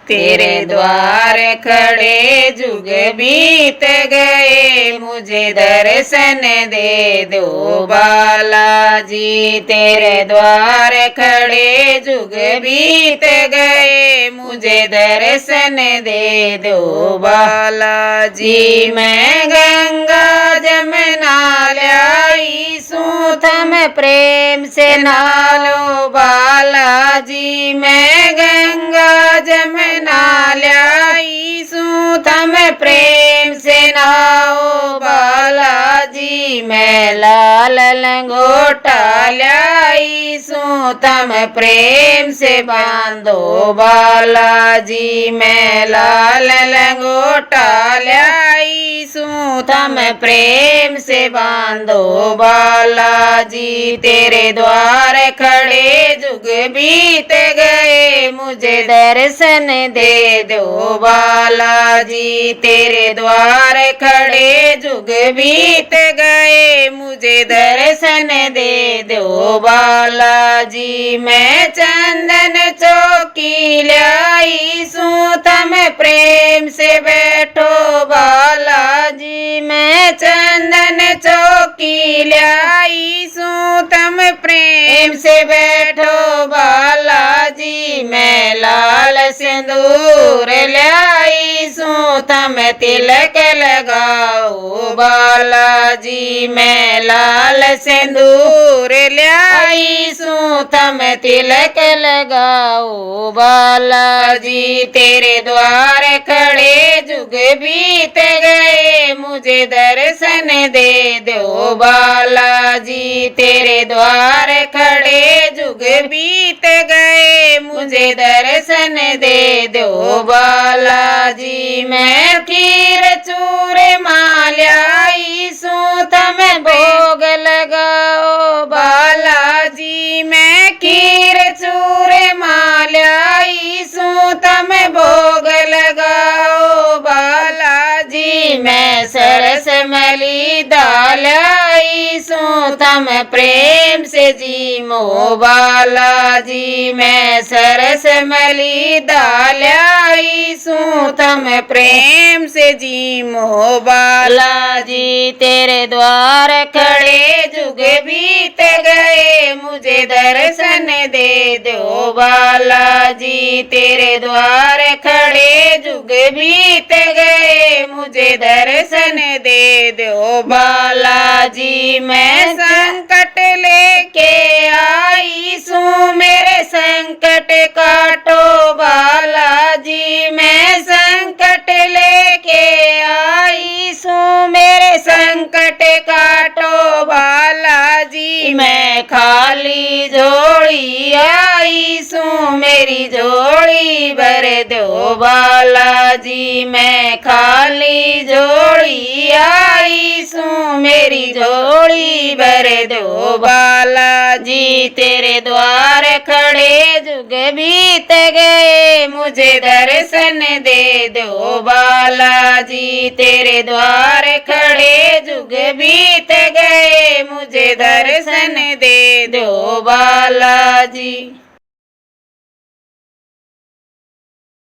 तेरे द्वार खड़े जुग बीत गए, मुझे दर्शन दे दो बालाजी। तेरे द्वार खड़े जुग बीत गए, मुझे दर्शन दे दो बालाजी। मैं गंगा जमुना लाई सूथम प्रेम से नालो बालाजी। मैं गंगा जमुना लाई सूथम प्रेम से नाओ बालाजी। मैं लाल लंगोटा लाई सूथम प्रेम से बांधो बालाजी। मैं लाल लंगोटा लाई सूथम प्रेम से बांधो बालाजी। तेरे द्वार खड़े जुग बीत गए, मुझे दर्शन दे दो बालाजी। तेरे द्वार खड़े जुग बीत गए, मुझे दर्शन दे दो बालाजी। मैं चंदन चौकी लाई सूथम प्रेम से बैठो बालाजी। मैं चंदन चौकी लाई सूथम प्रेम से बैठो बालाजी। मैं लाल सिंदूर लाई सूथम तिलक लगाओ बालाजी। मैं लाल सिंदूर लाई सूथम तिलक लगाओ बालाजी। तेरे द्वार खड़े जुग बीत गए, मुझे दर्शन दे दो बालाजी। तेरे द्वार खड़े जुग बीत गए, मुझे दर्शन दे दो बालाजी। मैं खीर चूरे मालाई सूथम भोग लगाओ बालाजी। मैं खीर चूरे मालाई सूथम भोग लगाओ बालाजी। मैं सरस मली दालाई सूथम प्रेम से जीमो बालाजी। मैं सरस मली दालाई सूथम प्रेम से जीमो बालाजी। तेरे द्वार खड़े जुग बीत गए, मुझे दर्शन दे दो बालाजी। तेरे द्वार खड़े जुग बीत गए, मुझे दर्शन दे दो बालाजी। मैं संकट लेके आई सू, मेरे संकट काटो बालाजी। मैं संकट लेके आई सू, मेरे संकट काटो बालाजी। मैं खाली झोली आई सू, मेरी झोली भर दो बालाजी। मैं खाली झोली आई सू, मेरी झोली भर दो बालाजी। तेरे द्वार खड़े जुग बीत गए, मुझे दर्शन दे दो बालाजी। तेरे द्वार खड़े जुग बीत गए, मुझे दर्शन दे दो बालाजी।